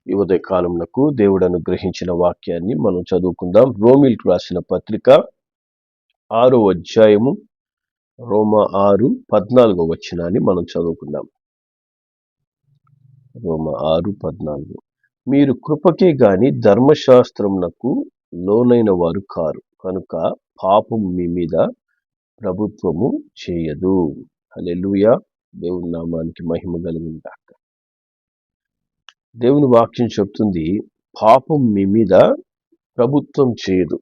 ఈ ఉదయ కాలంలో దేవుడు అనుగ్రహించిన వాక్యాన్ని మనం చదువుకుందాం. రోమీలకు రాసిన పత్రిక 6వ అధ్యాయము రోమ 6:14 వచనాన్ని మనం చదువుకుందాం. రోమ 6:14. మీరు కృపకే గాని ధర్మశాస్త్రమునకు లోనైన వారు కారు కనుక పాపం మీ మీద ప్రభుత్వము చేయదు. హల్లెలూయా. దేవుని నామానికి మహిమ కలుగును గాక. దేవుని వాక్యం చెప్తుంది, పాపం మీ మీద ప్రభుత్వం చేయదు.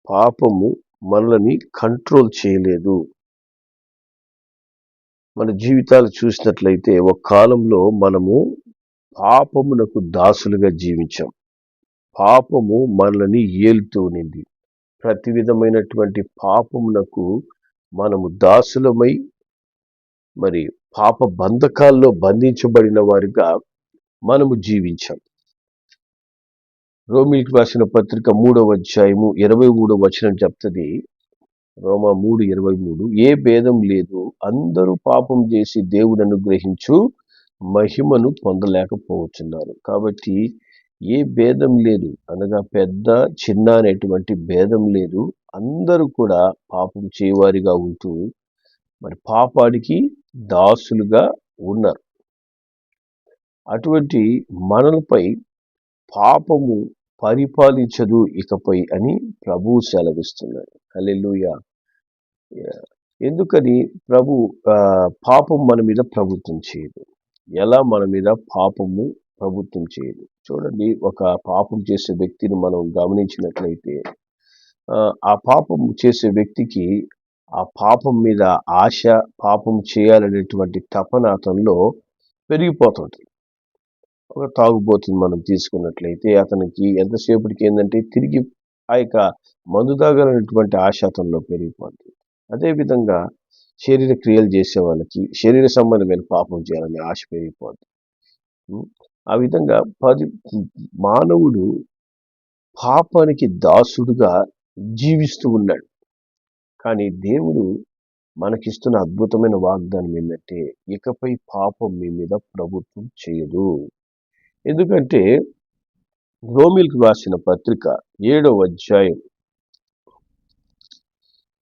పాపము మనల్ని కంట్రోల్ చేయలేదు. మన జీవితాలు చూసినట్లయితే ఒక కాలంలో మనము పాపమునకు దాసులుగా జీవించాం. పాపము మనల్ని ఏలుతూ ఉన్నింది. ప్రతి విధమైనటువంటి పాపమునకు మనము దాసులమై మరి పాప బంధకాల్లో బంధించబడిన వారిగా మనము జీవించాం. రోమీలకు రాసిన పత్రిక 3వ అధ్యాయము 23వ వచనం చెప్తుంది. రోమ 3:23. ఏ భేదం లేదు, అందరూ పాపం చేసి దేవుని అనుగ్రహించు మహిమను పొందలేకపోతున్నారు. కాబట్టి ఏ భేదం లేదు, అనగా పెద్ద చిన్న అనేటువంటి భేదం లేదు. అందరూ కూడా పాపం చేయవారిగా ఉంటూ మరి పాపానికి దాసులుగా ఉన్నారు. అటువంటి మనలపై పాపము పరిపాలించదు ఇకపై అని ప్రభువు సెలవిస్తున్నాడు. హల్లెలూయా. ఎందుకని ప్రభు పాపం మన మీద ప్రభుత్వం చేయదు? ఎలా మన మీద పాపము ప్రభుత్వం చేయదు? చూడండి, ఒక పాపం చేసే వ్యక్తిని మనం గమనించినట్లయితే ఆ పాపం చేసే వ్యక్తికి ఆ పాపం మీద ఆశ, పాపం చేయాలనేటువంటి తపన అతనిలో పెరిగిపోతుంటుంది. ఒక తాగుబోతుని మనం తీసుకున్నట్లయితే అతనికి ఎంతసేపటికి ఏంటంటే తిరిగి ఆ యొక్క మందు తాగాలనేటువంటి ఆశ అతనిలో పెరిగిపోతుంది. అదేవిధంగా శరీర క్రియలు చేసే వాళ్ళకి శరీర సంబంధమైన పాపం చేయాలని ఆశ పెరిగిపోతుంది. ఆ విధంగా మానవుడు పాపానికి దాసుడుగా జీవిస్తూ ఉన్నాడు. కానీ దేవుడు మనకిస్తున్న అద్భుతమైన వాగ్దానం ఏంటంటే, ఇకపై పాపం మీ మీద ప్రభుత్వం చేయదు. ఎందుకంటే రోమీలకు రాసిన పత్రిక 7వ అధ్యాయం,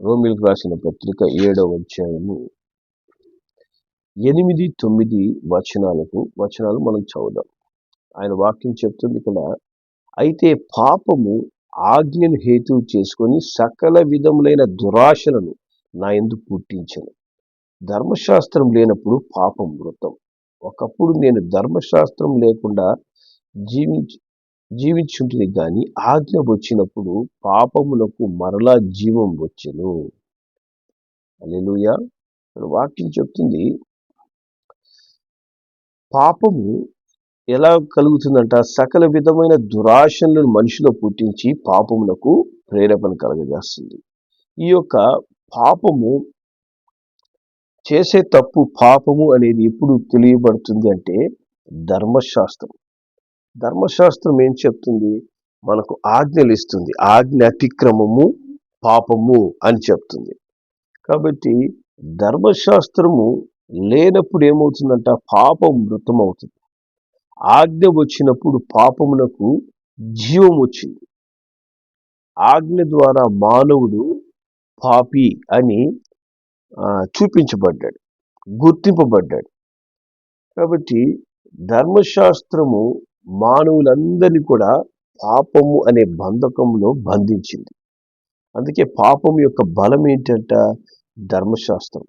రోమీలకు రాసిన పత్రిక 7వ అధ్యాయము 8-9 వచనాలు మనం చదువుదాం. ఆయన వాక్యం చెప్తుంది ఇక్కడ, అయితే పాపము ఆజ్ఞను హేతువు చేసుకొని సకల విధములైన దురాశలను నా యందు పుట్టించెను. ధర్మశాస్త్రం లేనప్పుడు పాపం మృతం. ఒకప్పుడు నేను ధర్మశాస్త్రం లేకుండా జీవించుంటుంది కానీ ఆజ్ఞ వచ్చినప్పుడు పాపములకు మరలా జీవం వచ్చెను. హల్లెలూయా. వాక్యం చెప్తుంది, పాపము ఎలా కలుగుతుందంట? సకల విధమైన దురాశలను మనిషిలో పుట్టించి పాపములకు ప్రేరేపణ కలగజేస్తుంది. ఈ యొక్క పాపము చేసే తప్పు, పాపము అనేది ఎప్పుడు తెలియబడుతుంది అంటే ధర్మశాస్త్రం ఏం చెప్తుంది? మనకు ఆజ్ఞలు ఇస్తుంది. ఆజ్ఞ అతిక్రమము పాపము అని చెప్తుంది. కాబట్టి ధర్మశాస్త్రము లేనప్పుడు ఏమవుతుందంట? పాపం మృతం అవుతుంది. ఆజ్ఞ వచ్చినప్పుడు పాపమునకు జీవం వచ్చింది. ఆజ్ఞ ద్వారా మానవుడు పాపి అని చూపించబడ్డాడు, గుర్తింపబడ్డాడు. కాబట్టి ధర్మశాస్త్రము మానవులందరినీ కూడా పాపము అనే బంధకంలో బంధించింది. అందుకే పాపం యొక్క బలం ఏంటంట? ధర్మశాస్త్రం.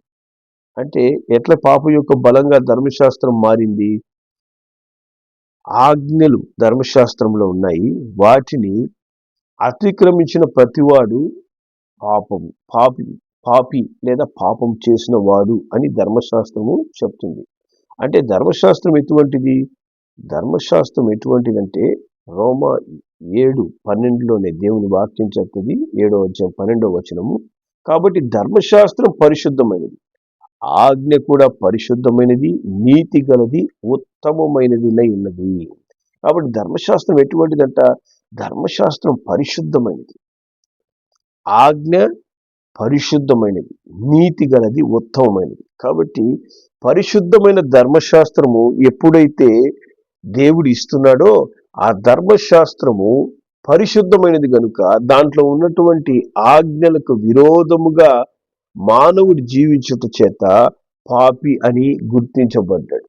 అంటే ఎట్లా పాపం యొక్క బలంగా ధర్మశాస్త్రం మారింది? ఆజ్ఞలు ధర్మశాస్త్రంలో ఉన్నాయి. వాటిని అతిక్రమించిన ప్రతివాడు పాపి లేదా పాపం చేసిన వాడు అని ధర్మశాస్త్రము చెప్తుంది. అంటే ధర్మశాస్త్రం ఎటువంటిదంటే రోమ 7:12లోనే దేవుని వాక్యం చెప్తుంది. 7వ అధ్యాయం 12వ వచనము. కాబట్టి ధర్మశాస్త్రం పరిశుద్ధమైనది, ఆజ్ఞ కూడా పరిశుద్ధమైనది, నీతి గలది, ఉత్తమమైనది ఉన్నది. కాబట్టి ధర్మశాస్త్రం ఎటువంటిదంట? ధర్మశాస్త్రం పరిశుద్ధమైనది, ఆజ్ఞ పరిశుద్ధమైనది, నీతి గలది, ఉత్తమమైనది. కాబట్టి పరిశుద్ధమైన ధర్మశాస్త్రము ఎప్పుడైతే దేవుడు ఇస్తున్నాడో ఆ ధర్మశాస్త్రము పరిశుద్ధమైనది గనుక దాంట్లో ఉన్నటువంటి ఆజ్ఞలకు విరోధముగా మానవుడు జీవించుట చేత పాపి అని గుర్తించబడ్డాడు.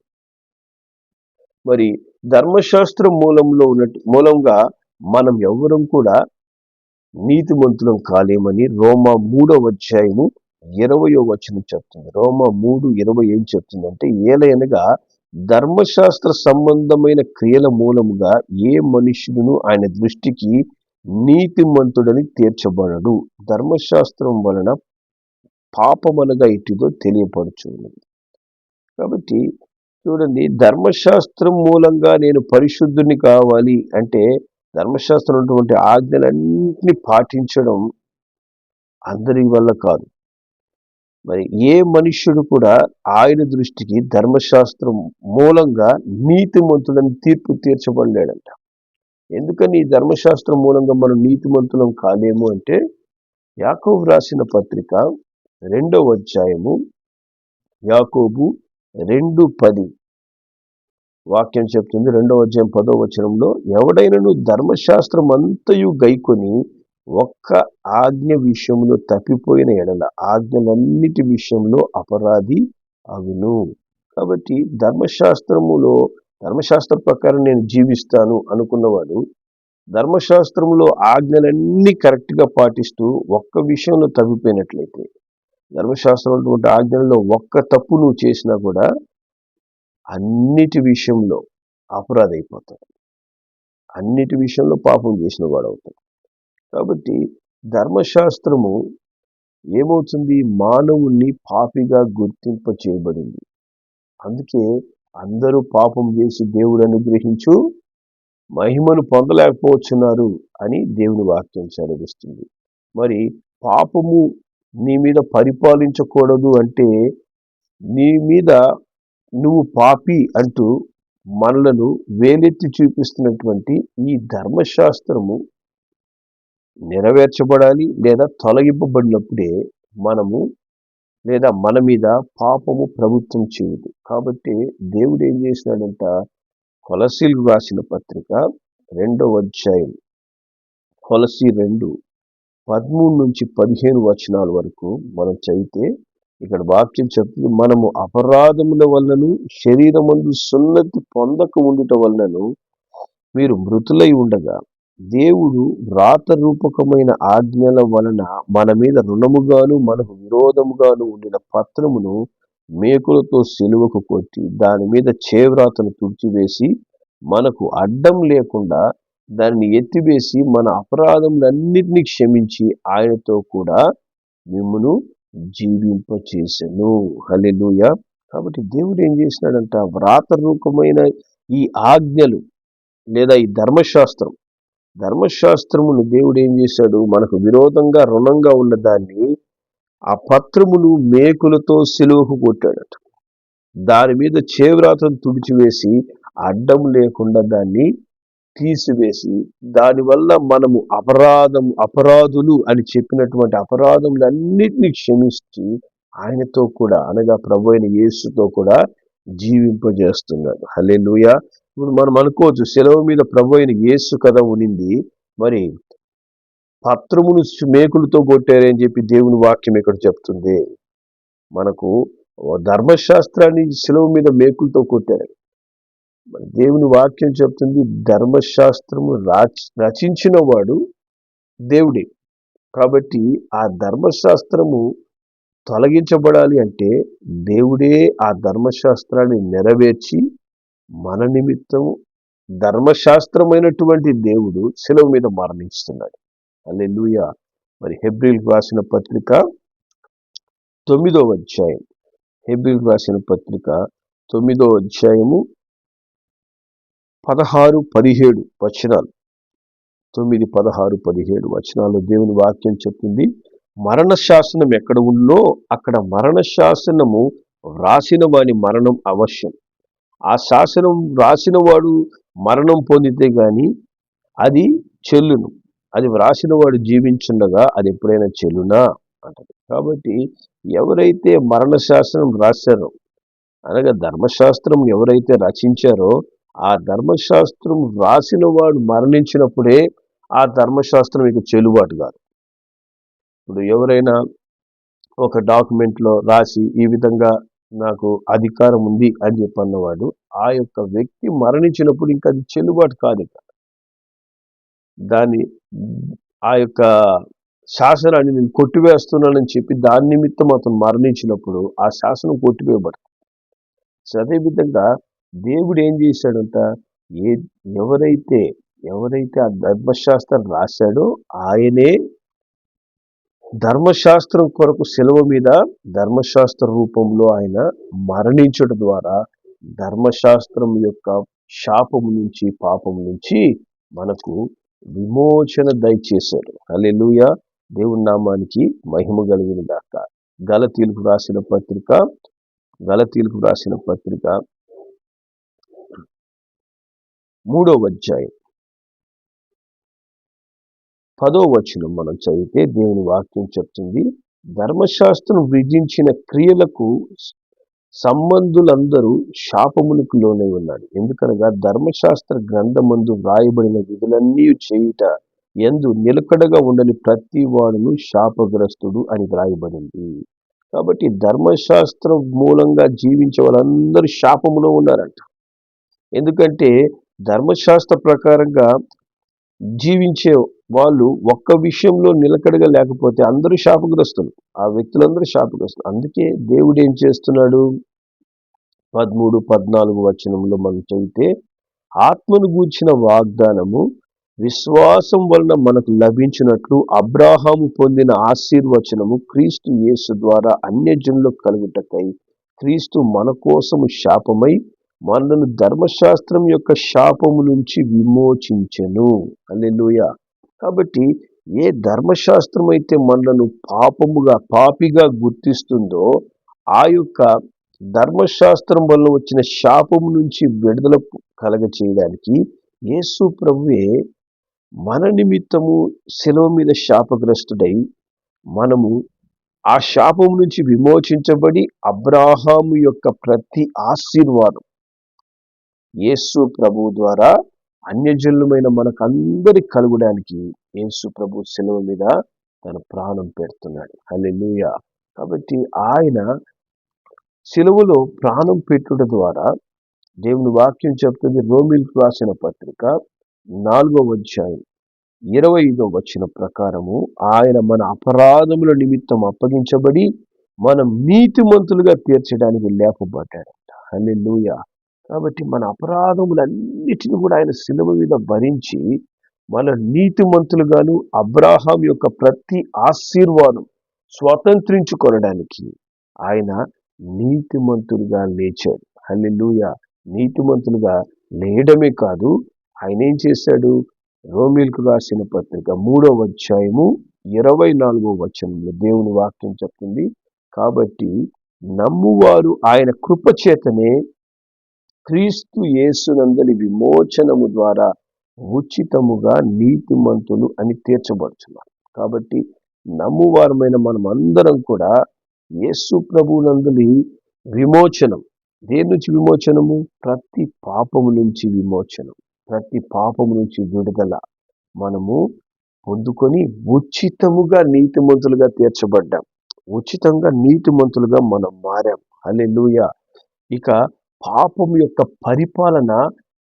మరి ధర్మశాస్త్రం మూలంగా మనం ఎవరం కూడా నీతిమంతులం కాలేమని రోమా 3:20 చెప్తుంది. రోమా 3:20 ఏం చెప్తుందంటే, ఏలయనగా ధర్మశాస్త్ర సంబంధమైన క్రియల మూలముగా ఏ మనుష్యుడును ఆయన దృష్టికి నీతిమంతుడని తీర్చబడడు. ధర్మశాస్త్రం వలన పాపమనగా ఇటుదో తెలియపడుచున్నది. కాబట్టి చూడండి, ధర్మశాస్త్రం మూలంగా నేను పరిశుద్ధుని కావాలి అంటే ధర్మశాస్త్రం ఉన్నటువంటి ఆజ్ఞలన్నింటినీ పాటించడం అందరి వల్ల కాదు. మరి ఏ మనుష్యుడు కూడా ఆయన దృష్టికి ధర్మశాస్త్రం మూలంగా నీతిమంతులని తీర్పు తీర్చబడలేడంట. ఎందుకని ఈ ధర్మశాస్త్రం మూలంగా మనం నీతిమంతులం కాలేము అంటే, యాకోబు రాసిన పత్రిక 2వ అధ్యాయము యాకోబు 2:10 వాక్యం చెప్తుంది. 2వ అధ్యాయం 10వ వచనంలో, ఎవడైనను ధర్మశాస్త్రం అంతయు గైకొని ఒక్క ఆజ్ఞ విషయంలో తప్పిపోయిన ఎడల ఆజ్ఞలన్నిటి విషయంలో అపరాధి అగును. కాబట్టి ధర్మశాస్త్ర ప్రకారం నేను జీవిస్తాను అనుకున్నవాడు ధర్మశాస్త్రంలో ఆజ్ఞలన్నీ కరెక్ట్గా పాటిస్తూ ఒక్క విషయంలో తప్పిపోయినట్లయితే, ధర్మశాస్త్రంలో ఆజ్ఞలలో ఒక్క తప్పు నువ్వు చేసినా కూడా అన్నిటి విషయంలో అపరాధి అయిపోతాడు, అన్నిటి విషయంలో పాపం చేసిన వాడు అవుతాడు. కాబట్టి ధర్మశాస్త్రము ఏమవుతుంది, మానవుణ్ణి పాపిగా గుర్తింప చేయబడింది. అందుకే అందరూ పాపం చేసి దేవుడు అనుగ్రహించు మహిమను పొందలేకపోతున్నారు అని దేవుని వాక్యం సెలవిస్తుంది. మరి పాపము నీ మీద పరిపాలించకూడదు అంటే నీ మీద నువ్వు పాపి అంటూ మనలను వేలెత్తి చూపిస్తున్నటువంటి ఈ ధర్మశాస్త్రము నెరవేర్చబడాలి లేదా తొలగింపబడినప్పుడే మన మీద పాపము ప్రభుత్వం చేయదు. కాబట్టి దేవుడు ఏం చేసినాడంట, కొలసీలకు రాసిన పత్రిక 2వ అధ్యాయం కొలసీ 2:13-15 వచనాల వరకు మనం చదివితే ఇక్కడ వాక్యం చెప్తుంది, మనము అపరాధముల వలనను శరీరమందు సున్నతి పొందక ఉండుట వలనను మీరు మృతులై ఉండగా దేవుడు వ్రాత రూపకమైన ఆజ్ఞల వలన మన మీద రుణముగాను మనకు విరోధముగాను ఉండిన పత్రమును మేకులతో సిలువకు కొట్టి దాని మీద చేవ్రాతను తుడిచివేసి మనకు అడ్డం లేకుండా దానిని ఎత్తివేసి మన అపరాధములన్నిటినీ క్షమించి ఆయనతో కూడా మిమ్మును జీవింపచేసెను. హల్లెలూయా. కాబట్టి దేవుడు ఏం చేసినాడంట, వ్రాత రూపమైన ఈ ఆజ్ఞలు లేదా ఈ ధర్మశాస్త్రమును దేవుడు ఏం చేశాడు, మనకు విరోధంగా రుణంగా ఉన్న దాన్ని ఆ పత్రమును మేకులతో సిలువకు కొట్టాడట. దాని మీద చేవ్రాతను తుడిచివేసి అడ్డం లేకుండా దాన్ని తీసివేసి దానివల్ల మనము అపరాధులు అని చెప్పినటువంటి అపరాధములన్నిటినీ క్షమించి ఆయనతో కూడా అనగా ప్రభువైన యేసుతో కూడా జీవింపజేస్తున్నాడు. హల్లెలూయా. ఇప్పుడు మనం అనుకోవచ్చు, సెలవు మీద ప్రభువైన యేసు కదా ఉనింది, మరి పత్రమును మేకులతో కొట్టారని చెప్పి దేవుని వాక్యం ఇక్కడ చెప్తుంది. మనకు ధర్మశాస్త్రాన్ని సెలవు మీద మేకులతో కొట్టారు. దేవుని వాక్యం చెప్తుంది, ధర్మశాస్త్రము రచించిన వాడు దేవుడే. కాబట్టి ఆ ధర్మశాస్త్రము తొలగించబడాలి అంటే దేవుడే ఆ ధర్మశాస్త్రాన్ని నెరవేర్చి మన నిమిత్తం ధర్మశాస్త్రమైనటువంటి దేవుడు సెలవు మీద మరణిస్తున్నాడు. హల్లెలూయా. మరి హెబ్రీయులకు రాసిన పత్రిక 9వ అధ్యాయం హెబ్రీయులకు రాసిన పత్రిక 9వ అధ్యాయము 16-17 వచనాలు 9, 16, 17 వచనాల్లో దేవుని వాక్యం చెప్తుంది, మరణ శాసనం ఎక్కడ ఉన్నో అక్కడ మరణ శాసనము వ్రాసిన వాని మరణం అవశ్యం. ఆ శాసనం వ్రాసిన వాడు మరణం పొందితే గాని అది చెల్లును, అది వ్రాసిన వాడు జీవించుండగా అది ఎప్పుడైనా చెల్లునా అంటారు. కాబట్టి ఎవరైతే మరణ శాసనం రాశారో అనగా ధర్మశాస్త్రం ఎవరైతే రచించారో ఆ ధర్మశాస్త్రం రాసిన వాడు మరణించినప్పుడే ఆ ధర్మశాస్త్రం ఇక చెల్లుబాటు కాదు. ఇప్పుడు ఎవరైనా ఒక డాక్యుమెంట్లో రాసి ఈ విధంగా నాకు అధికారం ఉంది అని చెప్పన్నవాడు ఆ యొక్క వ్యక్తి మరణించినప్పుడు ఇంకా అది చెల్లుబాటు కాదు. దాన్ని ఆ యొక్క శాసనాన్ని నేను కొట్టివేస్తున్నానని చెప్పి దాని నిమిత్తం అతను మరణించినప్పుడు ఆ శాసనం కొట్టివేయబడుతుంది. అదేవిధంగా దేవుడు ఏం చేశాడంట, ఏ ఎవరైతే ఆ ధర్మశాస్త్రం రాశాడో ఆయనే ధర్మశాస్త్రం కొరకు శిలువ మీద ధర్మశాస్త్ర రూపంలో ఆయన మరణించడం ద్వారా ధర్మశాస్త్రం యొక్క శాపము నుంచి పాపము నుంచి మనకు విమోచన దయచేశాడు. హల్లెలూయా, దేవుని నామానికి మహిమ కలుగును గాక. గలతీయులకు రాసిన పత్రిక 3వ అధ్యాయం 10వ వచనం మనం చదివితే దేవుని వాక్యం చెప్తుంది, ధర్మశాస్త్రం విధించిన క్రియలకు సంబంధులందరూ శాపములకు లోనై ఉన్నాడు. ఎందుకనగా ధర్మశాస్త్ర గ్రంథమందు వ్రాయబడిన విధులన్నీ చేయుట యందు నిలకడగా ఉండని ప్రతి వాడును శాపగ్రస్తుడు అని వ్రాయబడింది. కాబట్టి ధర్మశాస్త్రం మూలంగా జీవించే వాళ్ళందరూ శాపములో ఉన్నారంట. ఎందుకంటే ధర్మశాస్త్ర ప్రకారంగా జీవించే వాళ్ళు ఒక్క విషయంలో నిలకడగా లేకపోతే అందరూ శాపగ్రస్తులు, ఆ వ్యక్తులందరూ శాపగ్రస్తులు. అందుకే దేవుడు ఏం చేస్తున్నాడు, 13, 14 వచనంలో మనం చదివితే, ఆత్మను గూర్చిన వాగ్దానము విశ్వాసం వలన మనకు లభించినట్లు అబ్రాహాము పొందిన ఆశీర్వచనము క్రీస్తు యేసు ద్వారా అన్యజనులకు కలుగుటకై క్రీస్తు మన కోసము శాపమై మనను ధర్మశాస్త్రం యొక్క శాపము నుంచి విమోచించెను. హల్లెలూయా. కాబట్టి ఏ ధర్మశాస్త్రం అయితే మనను పాపిగా గుర్తిస్తుందో ఆ యొక్క ధర్మశాస్త్రం వల్ల వచ్చిన శాపము నుంచి విడుదల కలగ చేయడానికి యేసు ప్రభువే మన నిమిత్తము శిలువ మీద శాపగ్రస్తుడై మనము ఆ శాపం నుంచి విమోచించబడి అబ్రాహాము యొక్క ప్రతి ఆశీర్వాదం యేసు ప్రభు ద్వారా అన్యజనులమైన మనకందరి కలుగడానికి యేసు ప్రభు శిలువ మీద తన ప్రాణం పెడుతున్నాడు. హల్లెలూయా. కాబట్టి ఆయన శిలువలో ప్రాణం పెట్టుట ద్వారా దేవుని వాక్యం చెప్తుంది, రోమీయులకు రాసిన పత్రిక 4వ అధ్యాయం 25వ వచనం ప్రకారము ఆయన మన అపరాధముల నిమిత్తం అప్పగించబడి మనం నీతిమంతులుగా తీర్చడానికి లేపబడ్డాడంట. హల్లెలూయా. కాబట్టి మన అపరాధములన్నిటిని కూడా ఆయన శిలువ మీద భరించి మన నీతిమంతులుగాను అబ్రాహాం యొక్క ప్రతి ఆశీర్వాదం స్వతంత్రించుకొనడానికి ఆయన నీతిమంతులుగా లేచాడు. హల్లెలూయా. నీతిమంతులుగా లేయడమే కాదు, ఆయన ఏం చేశాడు, రోమీయులకు రాసిన పత్రిక 3వ అధ్యాయము 24వ వచనంలో దేవుని వాక్యం చెప్తుంది, కాబట్టి నమ్మువారు ఆయన కృపచేతనే క్రీస్తు యేసునందలి విమోచనము ద్వారా ఉచితముగా నీతిమంతులు అని తీర్చబడుతున్నారు. కాబట్టి నమ్మువారమైన మనం అందరం కూడా యేసు ప్రభువునందలి విమోచనం, దేని నుంచి విమోచనము, ప్రతి పాపము నుంచి విమోచనం, ప్రతి పాపము నుంచి విడుదల మనము పొందుకొని ఉచితముగా నీతిమంతులుగా తీర్చబడ్డాం, ఉచితంగా నీతిమంతులుగా మనం మారాం. హల్లెలూయా. ఇక పాపము యొక్క పరిపాలన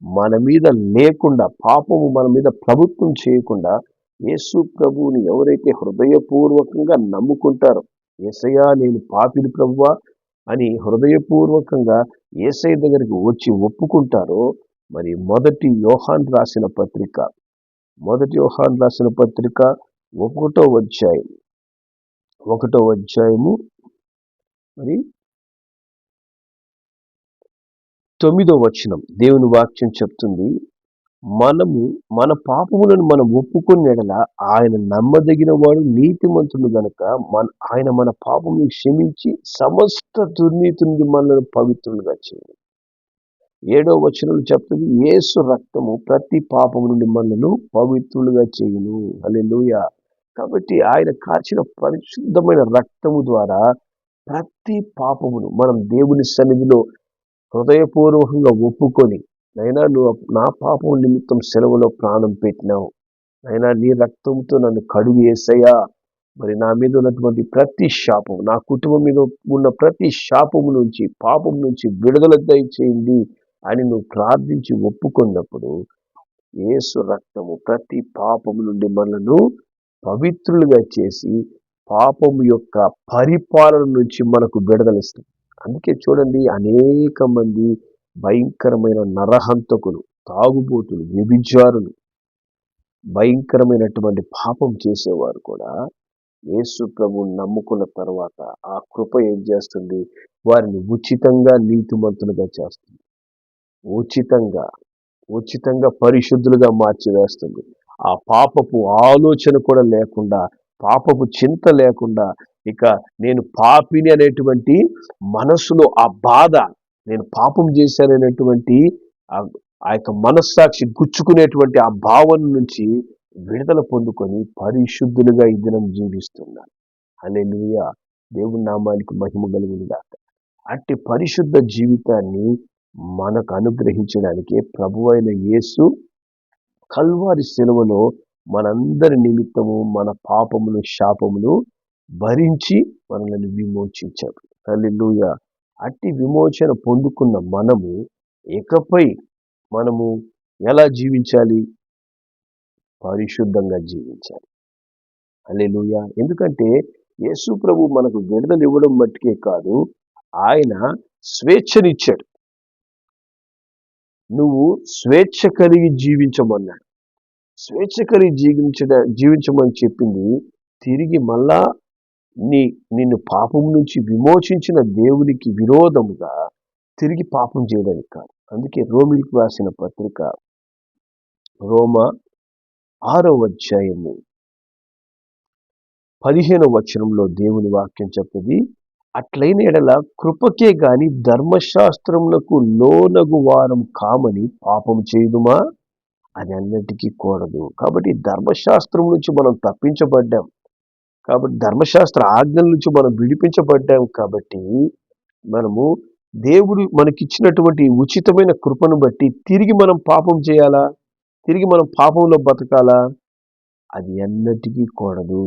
మన మీద లేకుండా, పాపము మన మీద ప్రభుత్వం చేయకుండా యేసు ప్రభువుని ఎవరైతే హృదయపూర్వకంగా నమ్ముకుంటారో, యేసయ్యా నేను పాపిని ప్రభువా అని హృదయపూర్వకంగా యేసయ్య దగ్గరికి వచ్చి ఒప్పుకుంటారో, మరి మొదటి యోహాను రాసిన పత్రిక 1వ అధ్యాయము మరి 9వ వచనం దేవుని వాక్యం చెప్తుంది, మన పాపములను మనం ఒప్పుకున్న ఎడల ఆయన నమ్మదగిన వాడు నీతిమంతుడు గనుక ఆయన మన పాపములను క్షమించి సమస్త దుర్నీతి నుండి మనల్ని పవిత్రులుగా చేయాలి. 7వ వచనం చెప్తుంది, యేసు రక్తము ప్రతి పాపము నుండి మనల్ని పవిత్రులుగా చేయును. హల్లెలూయా. కాబట్టి ఆయన కార్చిన పరిశుద్ధమైన రక్తము ద్వారా ప్రతి పాపమును మనం దేవుని సన్నిధిలో హృదయపూర్వకంగా ఒప్పుకొని నైనా నువ్వు నా పాపం నిమిత్తం సెలవులో ప్రాణం పెట్టినావు. అయినా నీ రక్తంతో నన్ను కడుగు యేసయ్యా. మరి నా మీద ఉన్నటువంటి ప్రతి శాపం, నా కుటుంబం మీద ఉన్న ప్రతి శాపము నుంచి, పాపం నుంచి విడుదల దయచేయండి అని నువ్వు ప్రార్థించి ఒప్పుకున్నప్పుడు యేసు రక్తము ప్రతి పాపము నుండి మనలను పవిత్రులుగా చేసి పాపము యొక్క పరిపాలన నుంచి మనకు విడుదలిస్తుంది. అందుకే చూడండి, అనేక మంది భయంకరమైన నరహంతకులు, తాగుబోతులు, వ్యభిచారులు, భయంకరమైనటువంటి పాపం చేసేవారు కూడా యేసు ప్రభువుని నమ్ముకున్న తర్వాత ఆ కృప ఏం చేస్తుంది? వారిని ఉచితంగా నీతిమంతులుగా చేస్తుంది. ఉచితంగా ఉచితంగా పరిశుద్ధులుగా మార్చివేస్తుంది. ఆ పాపపు ఆలోచన కూడా లేకుండా, పాపపు చింత లేకుండా, ఇక నేను పాపిని అనేటువంటి మనసులో ఆ బాధ, నేను పాపం చేశాననేటువంటి ఆ యొక్క మనస్సాక్షి గుచ్చుకునేటువంటి ఆ భావన నుంచి విడుదల పొందుకొని పరిశుద్ధులుగా ఈ దినం జీవిస్తున్నారు. హల్లెలూయా. దేవుని నామానికి మహిమ కలుగునుగాక. అట్టి పరిశుద్ధ జీవితాన్ని మనకు అనుగ్రహించడానికే ప్రభువైన యేసు కల్వారి శిలువలో మనందరి నిమిత్తము మన పాపములు, శాపములు భరించి మనల్ని విమోచించాడు. హల్లెలూయా. అట్టి విమోచన పొందుకున్న మనము ఇకపై మనము ఎలా జీవించాలి? పరిశుద్ధంగా జీవించాలి. హల్లెలూయా. ఎందుకంటే యేసు ప్రభు మనకు విడుదల ఇవ్వడం మట్టుకే కాదు, ఆయన స్వేచ్ఛనిచ్చాడు. నువ్వు స్వేచ్ఛ కలిగి జీవించమన్నాడు. స్వేచ్ఛ కలిగి జీవించమని చెప్పింది తిరిగి మళ్ళా నిన్ను పాపం నుంచి విమోచించిన దేవునికి విరోధముగా తిరిగి పాపం చేయడానికి కాదు. అందుకే రోమిలకు రాసిన పత్రిక రోమా 6వ అధ్యాయము 15వ వచనంలో దేవుని వాక్యం చెప్తుంది, అట్లైన ఎడల కృపకే గాని ధర్మశాస్త్రములకు లోనగు వారం కామని పాపం చేయుదుమా? అది అన్నిటికీ కూడదు. కాబట్టి ధర్మశాస్త్రం నుంచి మనం తప్పించబడ్డాం. కాబట్టి ధర్మశాస్త్ర ఆజ్ఞల నుంచి మనం విడిపించబడ్డాం. కాబట్టి మనము దేవుడు మనకిచ్చినటువంటి ఉచితమైన కృపను బట్టి తిరిగి మనం పాపం చేయాలా? తిరిగి మనం పాపంలో బతకాలా? అది ఎన్నటికీ కూడదు.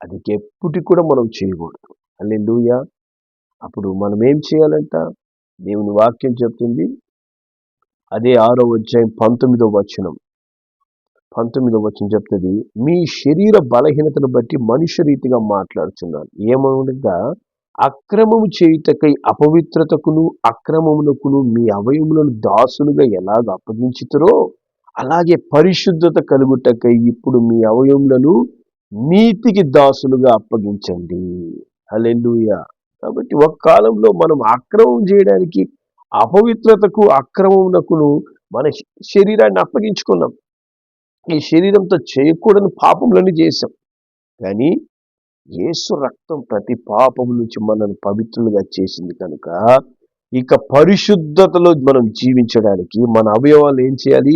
అది ఎప్పటికి కూడా మనం చేయకూడదు. హల్లెలూయా. అప్పుడు మనం ఏం చేయాలంట? దేవుని వాక్యం చెప్తుంది, అదే 6వ అధ్యాయం 19వ వచనం చెప్తుంది, మీ శరీర బలహీనతను బట్టి మనుష్య రీతిగా మాట్లాడుతున్నాను. ఏమనగా అక్రమము చేయుటకై అపవిత్రతకును అక్రమమునకును మీ అవయములను దాసులుగా ఎలాగ అప్పగించుతారో అలాగే పరిశుద్ధత కలుగుటకై ఇప్పుడు మీ అవయములను నీతికి దాసులుగా అప్పగించండి. హల్లెలూయా. కాబట్టి ఒక కాలంలో మనం అక్రమం చేయడానికి అపవిత్రతకు అక్రమమునకును మన శరీరాన్ని అప్పగించుకున్నాం. ఈ శరీరంతో చేయకూడని పాపములన్నీ చేశాం. కానీ యేసు రక్తం ప్రతి పాపము నుంచి మనల్ని పవిత్రులుగా చేసింది కనుక ఇక పరిశుద్ధతలో మనం జీవించడానికి మన అవయవాలు ఏం చేయాలి?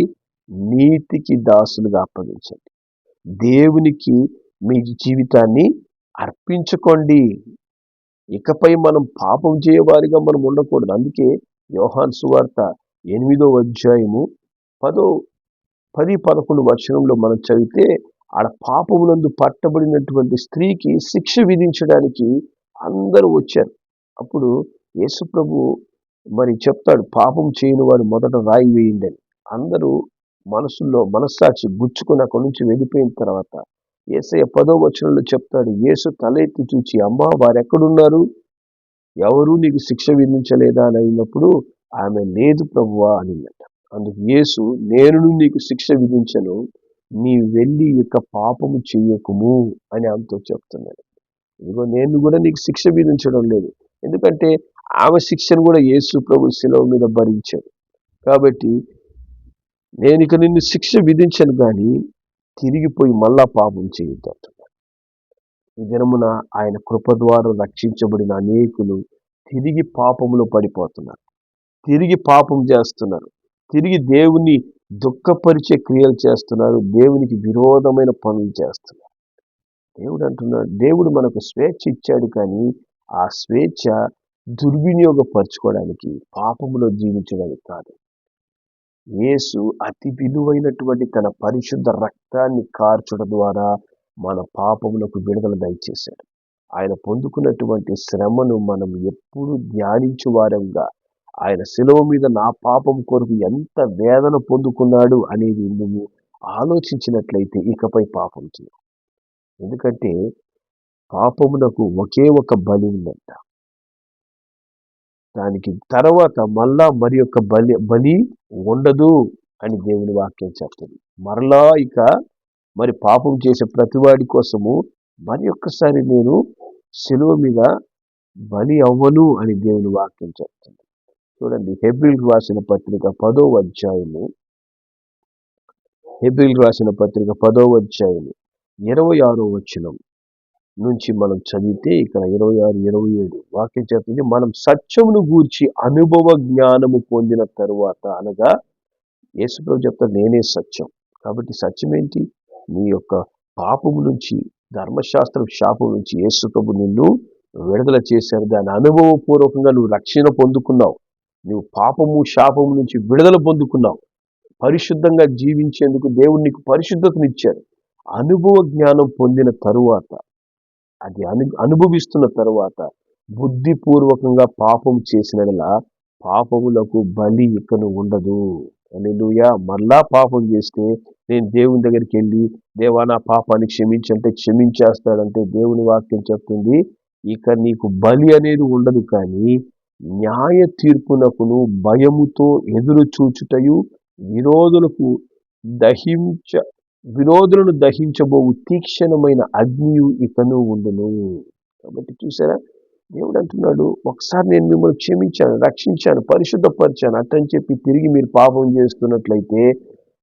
నీతికి దాసులుగా అప్పగించండి. దేవునికి మీ జీవితాన్ని అర్పించుకోండి. ఇకపై మనం పాపం చేయవారిగా మనం ఉండకూడదు. అందుకే యోహాను సువార్త 8వ అధ్యాయము 10-11 వచనంలో మనం చదివితే ఆడ పాపమునందు పట్టబడినటువంటి స్త్రీకి శిక్ష విధించడానికి అందరూ వచ్చారు. అప్పుడు యేసు ప్రభు మరి చెప్తాడు, పాపం చేయని వారు మొదట రాయి వేయండి అని. అందరూ మనస్సాక్షి గుచ్చుకుని అక్కడి నుంచి వెళ్ళిపోయిన తర్వాత యేసయ్య 10వ వచనంలో చెప్తాడు, యేసు తల ఎత్తి చూచి, అమ్మా వారెక్కడున్నారు? ఎవరూ నీకు శిక్ష విధించలేదా అని అయినప్పుడు ఆమె లేదు ప్రభువా అనిందట. అందుకు యేసు, నేను నీకు శిక్ష విధించను, నీ వెళ్ళి ఇక పాపము చెయ్యకుము అని ఆమెతో చెప్తున్నాడు. ఇదిగో నేను కూడా నీకు శిక్ష విధించడం లేదు. ఎందుకంటే ఆమె శిక్షను కూడా యేసు ప్రభు శిలువ మీద భరించాడు. కాబట్టి నేను ఇక నిన్ను శిక్ష విధించను, కానీ తిరిగిపోయి మళ్ళా పాపం చేయొద్దు అంటున్నాడు. ఈ దినమున ఆయన కృప ద్వారా రక్షించబడిన అనేకులు తిరిగి పాపములో పడిపోతున్నారు, తిరిగి పాపం చేస్తున్నారు, తిరిగి దేవుని దుఃఖపరిచే క్రియలు చేస్తున్నారు, దేవునికి విరోధమైన పనులు చేస్తున్నారు. దేవుడు అంటున్నాడు, దేవుడు మనకు స్వేచ్ఛ ఇచ్చాడు, కానీ ఆ స్వేచ్ఛ దుర్వినియోగపరచుకోవడానికి, పాపములో జీవించడానికి కాదు. యేసు అతి విలువైనటువంటి తన పరిశుద్ధ రక్తాన్ని కార్చడం ద్వారా మన పాపములకు విడుదల దయచేశాడు. ఆయన పొందుకున్నటువంటి శ్రమను మనం ఎప్పుడు ధ్యానించు వారంగా, ఆయన శిలువ మీద నా పాపం కొరకు ఎంత వేదన పొందుకున్నాడు అనేది నువ్వు ఆలోచించినట్లయితే ఇకపై పాపం చేయవు. ఎందుకంటే పాపమునకు ఒకే ఒక బలి ఉందంట. దానికి తర్వాత మళ్ళా మరి యొక్క బలి ఉండదు అని దేవుని వాక్యం చెప్తుంది. మరలా ఇక మరి పాపం చేసే ప్రతివాడి కోసము మరి ఒక్కసారి నేను శిలువ మీద బలి అవ్వను అని దేవుని వాక్యం చెప్తుంది. చూడండి, హెబ్రీయులకు రాసిన పత్రిక 10వ అధ్యాయము, హెబ్రీయులకు రాసిన పత్రిక 10వ అధ్యాయము 26వ వచనం నుంచి మనం చదివితే ఇక్కడ 26, 27 వాక్యం చెప్తుంది. మనం సత్యమును గూర్చి అనుభవ జ్ఞానము పొందిన తరువాత, అనగా యేసుప్రభు చెప్తాడు నేనే సత్యం. కాబట్టి సత్యం ఏంటి? నీ యొక్క పాపము నుంచి, ధర్మశాస్త్రం శాపం నుంచి యేసుప్రభు నిన్ను విడుదల చేశారు. దాని అనుభవపూర్వకంగా నువ్వు రక్షణ పొందుకున్నావు. నువ్వు పాపము శాపము నుంచి విడుదల పొందుకున్నావు. పరిశుద్ధంగా జీవించేందుకు దేవుడు నీకు పరిశుద్ధతనిచ్చాడు. అనుభవ జ్ఞానం పొందిన తరువాత, అది అనుభవిస్తున్న తరువాత బుద్ధిపూర్వకంగా పాపం చేసినలా పాపములకు బలి ఇకను ఉండదు. హల్లెలూయా. మళ్ళా పాపం చేస్తే నేను దేవుని దగ్గరికి వెళ్ళి దేవా నా పాపాన్ని క్షమించంటే క్షమించేస్తాడంటే దేవుని వాక్యం చెప్తుంది ఇక నీకు బలి అనేది ఉండదు. కానీ న్యాయ తీర్పునకును భయముతో ఎదురు చూచుటయు విరోధులను దహించబోవు తీక్షణమైన అగ్నియు ఇకను ఉండును. కాబట్టి చూసారా, దేవుడు అంటున్నాడు ఒకసారి నేను మిమ్మల్ని క్షమించాను, రక్షించాను, పరిశుద్ధపరిచాను అట్టని చెప్పి తిరిగి మీరు పాపం చేస్తున్నట్లయితే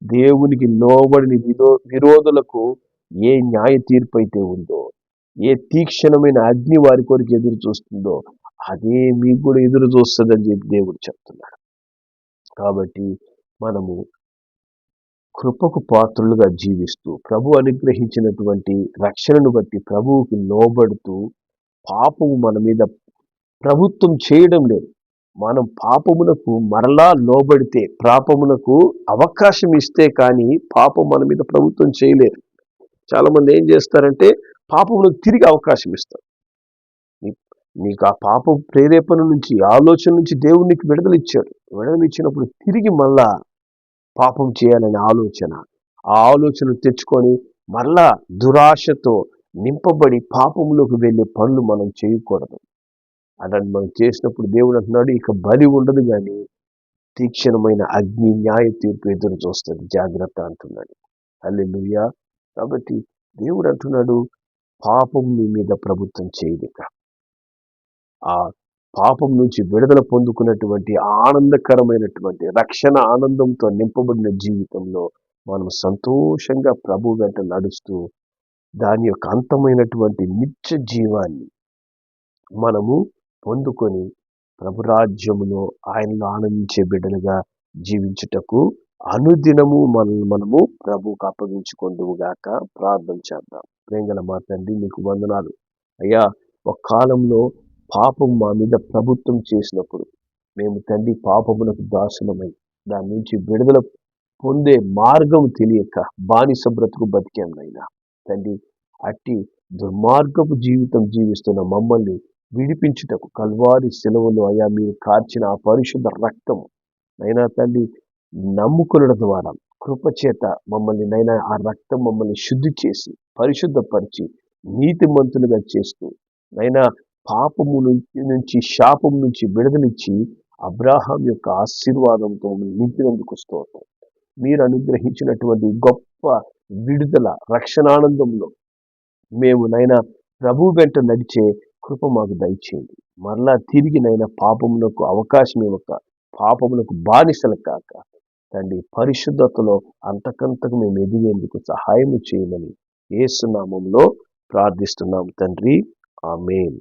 దేవునికి లోబడిని విరోధులకు ఏ న్యాయ తీర్పు అయితే ఉందో, ఏ తీక్షణమైన అగ్ని వారి కొరకు ఎదురు చూస్తుందో అదే మీకు కూడా ఎదురు చూస్తుందని చెప్పి దేవుడు చెప్తున్నాడు. కాబట్టి మనము కృపకు పాత్రులుగా జీవిస్తూ ప్రభు అనుగ్రహించినటువంటి రక్షణను బట్టి ప్రభువుకి లోబడుతూ, పాపము మన మీద ప్రభుత్వం చేయడం లేదు. మనం పాపమునకు మరలా లోబడితే, పాపమునకు అవకాశం ఇస్తే కానీ పాపం మన మీద ప్రభుత్వం చేయలేదు. చాలా మంది ఏం చేస్తారంటే పాపమునకు తిరిగి అవకాశం ఇస్తారు. నీకు ఆ పాపం ప్రేరేపణ నుంచి, ఆలోచన నుంచి దేవుడు నీకు విడుదల ఇచ్చాడు. విడుదల ఇచ్చినప్పుడు తిరిగి మళ్ళా పాపం చేయాలనే ఆ ఆలోచన తెచ్చుకొని మరలా దురాశతో నింపబడి పాపంలోకి వెళ్ళే పనులు మనం చేయకూడదు. అలాంటి మనం చేసినప్పుడు దేవుడు అంటున్నాడు ఇక బలి ఉండదు, కానీ తీక్షణమైన అగ్ని న్యాయ తీర్పు ఎదురు చూస్తుంది, జాగ్రత్త అంటున్నాడు. హల్లెలూయా. కాబట్టి దేవుడు అంటున్నాడు పాపం నీ మీద ప్రభుత్వం చేయలేక, ఆ పాపం నుంచి విడుదల పొందుకున్నటువంటి ఆనందకరమైనటువంటి రక్షణ ఆనందంతో నింపబడిన జీవితంలో మనం సంతోషంగా ప్రభు వెంట నడుస్తూ దాని యొక్క అంతమైనటువంటి నిత్య జీవాన్ని మనము పొందుకొని ప్రభురాజ్యములో ఆయనలో ఆనందించే బిడ్డలుగా జీవించుటకు అనుదినము మనము ప్రభువుకు అప్పగించుకుందువుగాక. ప్రార్థన చేద్దాం. ప్రేంగల మా తండ్రి నీకు వందనాలు అయ్యా. ఒక కాలంలో పాపం మా మీద ప్రభుత్వం చేసినప్పుడు మేము తండ్రి పాపములకు దాసులమై దాని నుంచి విడుదల పొందే మార్గం తెలియక బానిస బ్రతుకు బతికాంనైనా తండ్రి, అట్టి దుర్మార్గపు జీవితం జీవిస్తున్న మమ్మల్ని విడిపించుటకు కల్వారి శిలువలో అయ్యా మీరు కార్చిన ఆ పరిశుద్ధ రక్తము నైనా తండ్రి నమ్ముకునడం ద్వారా కృపచేత మమ్మల్ని నైనా ఆ రక్తం మమ్మల్ని శుద్ధి చేసి పరిశుద్ధపరిచి నీతిమంతులుగా చేస్తూ నైనా పాపము నుంచి శాపం నుంచి విడుదలిచ్చి అబ్రాహాం యొక్క ఆశీర్వాదంతో నింపినందుకు స్తోత్రం. మీరు అనుగ్రహించినటువంటి గొప్ప విడుదల రక్షణానందంలో మేము నైనా ప్రభు వెంట నడిచే కృప మాకు దయచేయండి. మరలా తిరిగి నైనా పాపమునకు అవకాశం ఇవ్వక, పాపమునకు బానిసలు కాక తండ్రి పరిశుద్ధతలో అంతకంతకు మేము ఎదిగేందుకు సహాయం చేయమని యేసు నామములో ప్రార్థిస్తున్నాం తండ్రి. ఆమేన్.